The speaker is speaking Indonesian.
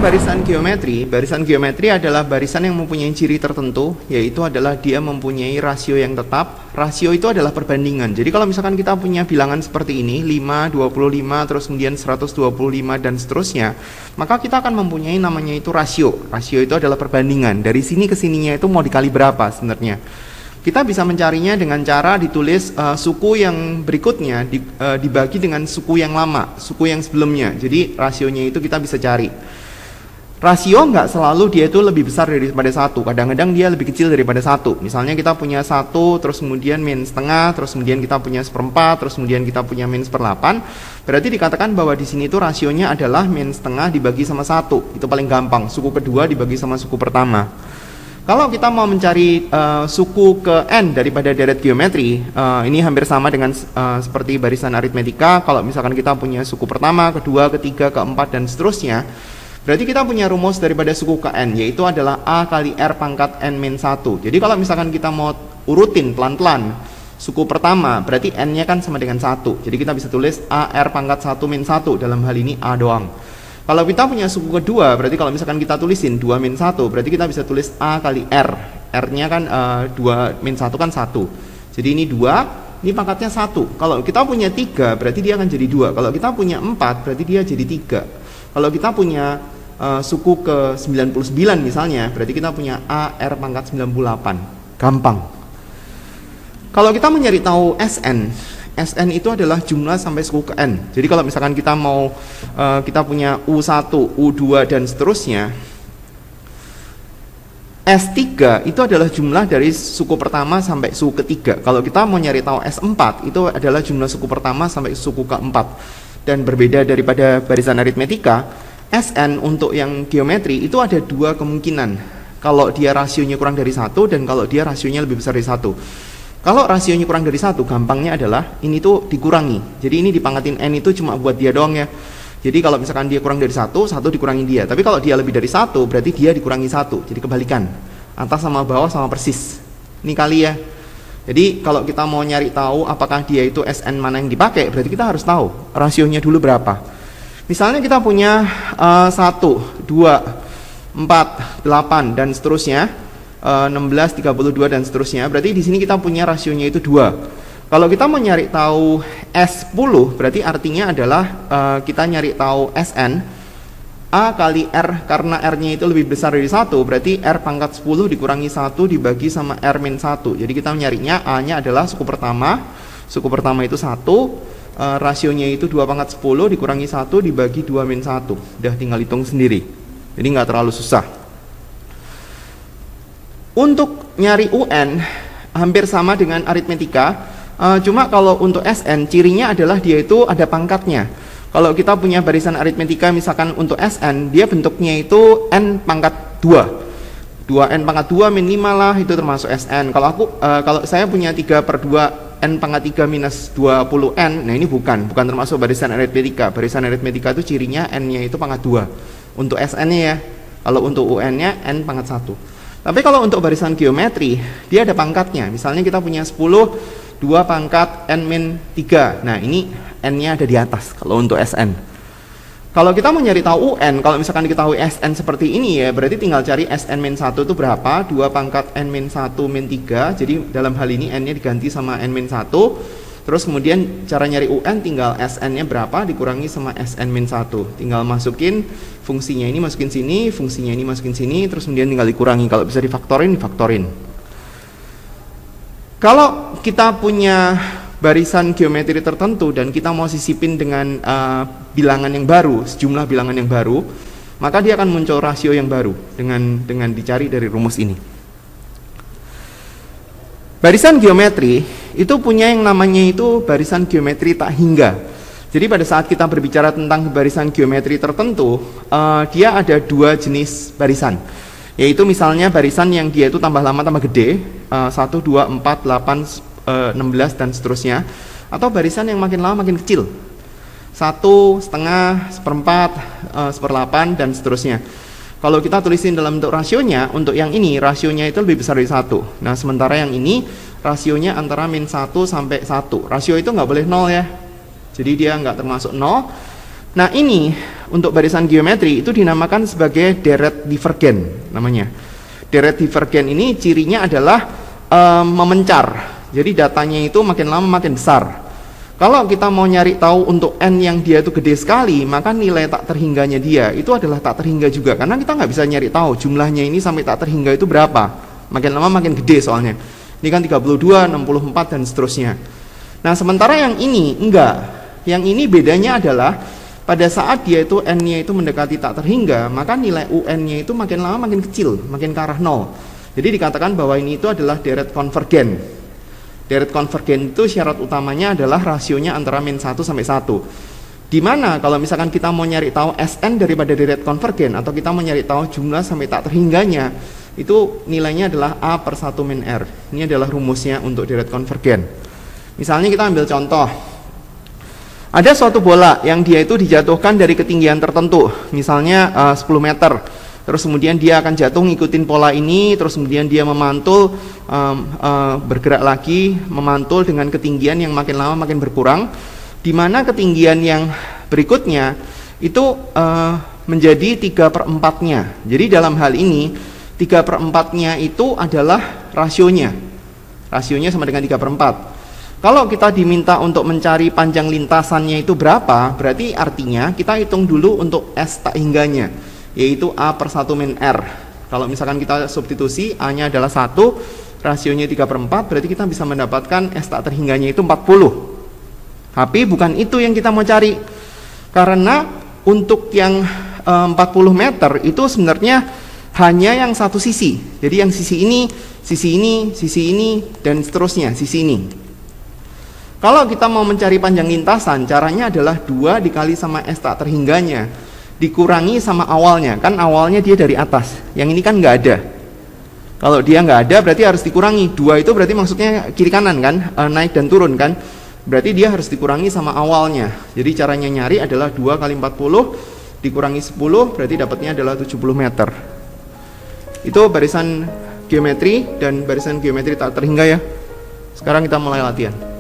barisan geometri adalah barisan yang mempunyai ciri tertentu, yaitu adalah dia mempunyai rasio yang tetap. Rasio itu adalah perbandingan. Jadi kalau misalkan kita punya bilangan seperti ini, 5, 25, terus kemudian 125 dan seterusnya, maka kita akan mempunyai namanya itu rasio. Rasio itu adalah perbandingan. Dari sini ke sininya itu mau dikali berapa sebenarnya. Kita bisa mencarinya dengan cara ditulis suku yang berikutnya dibagi dengan suku yang lama, suku yang sebelumnya. Jadi rasionya itu kita bisa cari. Rasio nggak selalu dia itu lebih besar daripada 1. Kadang-kadang dia lebih kecil daripada 1. Misalnya kita punya 1, terus kemudian min setengah, terus kemudian kita punya 1/4, terus kemudian kita punya min 1/8. Berarti dikatakan bahwa di sini itu rasionya adalah min setengah dibagi sama 1. Itu paling gampang. Suku kedua dibagi sama suku pertama. Kalau kita mau mencari suku ke n daripada deret geometri, ini hampir sama dengan seperti barisan aritmetika. Kalau misalkan kita punya suku pertama, kedua, ketiga, keempat, dan seterusnya, berarti kita punya rumus daripada suku ke n, yaitu adalah A kali R pangkat n min 1. Jadi kalau misalkan kita mau urutin pelan-pelan, suku pertama berarti n-nya kan sama dengan 1. Jadi kita bisa tulis A R pangkat 1 min 1, dalam hal ini A doang. Kalau kita punya suku kedua, berarti kalau misalkan kita tulisin 2 min 1, berarti kita bisa tulis A kali R. R-nya kan 2 min 1 kan 1. Jadi ini 2, ini pangkatnya 1. Kalau kita punya 3, berarti dia akan jadi 2. Kalau kita punya 4, berarti dia jadi 3. Kalau kita punya suku ke 99 misalnya, berarti kita punya A R pangkat 98. Gampang. Kalau kita mau nyari tahu Sn itu adalah jumlah sampai suku ke n. Jadi kalau misalkan kita mau kita punya U1, U2 dan seterusnya, S3 itu adalah jumlah dari suku pertama sampai suku ketiga. Kalau kita mau nyari tahu S4 itu adalah jumlah suku pertama sampai suku keempat. Dan berbeda daripada barisan aritmetika, Sn untuk yang geometri itu ada dua kemungkinan. Kalau dia rasionya kurang dari 1 dan kalau dia rasionya lebih besar dari 1. Kalau rasionya kurang dari 1, gampangnya adalah ini tuh dikurangi. Jadi ini dipangkatin n itu cuma buat dia doang ya. Jadi kalau misalkan dia kurang dari 1 dikurangi dia. Tapi kalau dia lebih dari 1, berarti dia dikurangi 1. Jadi kebalikan. Atas sama bawah sama persis. Ini kali ya. Jadi kalau kita mau nyari tahu apakah dia itu Sn mana yang dipakai, berarti kita harus tahu rasionya dulu berapa. Misalnya kita punya 1, 2, 4, 8 dan seterusnya. 16, 32 dan seterusnya. Berarti di sini kita punya rasionya itu 2. Kalau kita mau nyari tahu S10, berarti artinya adalah kita nyari tahu Sn A kali R, karena R-nya itu lebih besar dari 1, berarti R pangkat 10 dikurangi 1 dibagi sama R min 1. Jadi kita nyarinya A-nya adalah suku pertama. Suku pertama itu 1, rasionya itu 2 pangkat 10 dikurangi 1 dibagi 2 min 1. Udah tinggal hitung sendiri. Jadi nggak terlalu susah. Untuk nyari UN hampir sama dengan aritmetika, cuma kalau untuk Sn cirinya adalah dia itu ada pangkatnya. Kalau kita punya barisan aritmetika misalkan untuk Sn, dia bentuknya itu n pangkat 2. 2n pangkat 2 min 5 lah, itu termasuk Sn. Kalau saya punya 3/2 n pangkat 3 minus 20n, nah ini bukan termasuk barisan aritmetika. Barisan aritmetika itu cirinya n-nya itu pangkat 2. Untuk Sn-nya ya. Kalau untuk UN-nya n pangkat 1. Tapi kalau untuk barisan geometri, dia ada pangkatnya. Misalnya kita punya 10, 2 pangkat n min 3. Nah ini n-nya ada di atas kalau untuk Sn. Kalau kita mau nyari tahu UN, kalau misalkan diketahui Sn seperti ini ya, berarti tinggal cari Sn min 1 itu berapa, 2 pangkat n min 1 min 3. Jadi dalam hal ini n-nya diganti sama n min 1. Terus kemudian cara nyari UN tinggal Sn-nya berapa dikurangi sama Sn min 1. Tinggal masukin fungsinya ini, masukin sini, fungsinya ini masukin sini, terus kemudian tinggal dikurangi. Kalau bisa difaktorin. Kalau kita punya barisan geometri tertentu dan kita mau sisipin dengan bilangan yang baru, sejumlah bilangan yang baru, maka dia akan muncul rasio yang baru dengan dicari dari rumus ini. Barisan geometri itu punya yang namanya itu barisan geometri tak hingga. Jadi pada saat kita berbicara tentang barisan geometri tertentu, dia ada dua jenis barisan. Yaitu misalnya barisan yang dia itu tambah lama tambah gede, 1, 2, 4, 8, 16 dan seterusnya. Atau barisan yang makin lama makin kecil, 1, setengah, 1/4, 1/8 dan seterusnya. Kalau kita tulisin dalam bentuk rasionya, untuk yang ini rasionya itu lebih besar dari 1. Nah sementara yang ini rasionya antara min 1 sampai 1. Rasio itu nggak boleh 0 ya. Jadi dia nggak termasuk 0. Nah ini untuk barisan geometri itu dinamakan sebagai deret divergen namanya. Deret divergen ini cirinya adalah memencar. Jadi datanya itu makin lama makin besar. Kalau kita mau nyari tahu untuk n yang dia itu gede sekali, maka nilai tak terhingganya dia itu adalah tak terhingga juga. Karena kita nggak bisa nyari tahu jumlahnya ini sampai tak terhingga itu berapa. Makin lama makin gede soalnya. Ini kan 32, 64 dan seterusnya. Nah sementara yang ini enggak. Yang ini bedanya adalah pada saat dia itu n-nya itu mendekati tak terhingga, maka nilai un-nya itu makin lama makin kecil, makin ke arah 0. Jadi dikatakan bahwa ini itu adalah deret konvergen. Deret konvergen itu syarat utamanya adalah rasionya antara min 1 sampai 1. Dimana kalau misalkan kita mau nyari tahu Sn daripada deret konvergen, atau kita mau nyari tahu jumlah sampai tak terhingganya, itu nilainya adalah A per 1 min R. Ini adalah rumusnya untuk deret konvergen. Misalnya kita ambil contoh. Ada suatu bola yang dia itu dijatuhkan dari ketinggian tertentu, misalnya 10 meter. Terus kemudian dia akan jatuh ngikutin pola ini, terus kemudian dia memantul, bergerak lagi, memantul dengan ketinggian yang makin lama makin berkurang, di mana ketinggian yang berikutnya itu menjadi 3/4-nya. Jadi dalam hal ini 3/4-nya itu adalah rasionya. Rasionya sama dengan 3/4. Kalau kita diminta untuk mencari panjang lintasannya itu berapa, berarti artinya kita hitung dulu untuk S tak hingganya, yaitu A per 1 min R. Kalau misalkan kita substitusi, A-nya adalah 1, rasionya 3/4, berarti kita bisa mendapatkan S tak terhingganya itu 40. Tapi bukan itu yang kita mau cari. Karena untuk yang 40 meter itu sebenarnya hanya yang satu sisi. Jadi yang sisi ini, sisi ini, sisi ini, dan seterusnya, sisi ini. Kalau kita mau mencari panjang lintasan, caranya adalah 2 dikali sama S tak terhingganya, dikurangi sama awalnya. Kan awalnya dia dari atas, yang ini kan nggak ada. Kalau dia nggak ada, berarti harus dikurangi. 2 itu berarti maksudnya kiri kanan kan, naik dan turun kan. Berarti dia harus dikurangi sama awalnya. Jadi caranya nyari adalah 2 kali 40, dikurangi 10, berarti dapatnya adalah 70 meter. Itu barisan geometri dan barisan geometri tak terhingga ya. Sekarang kita mulai latihan.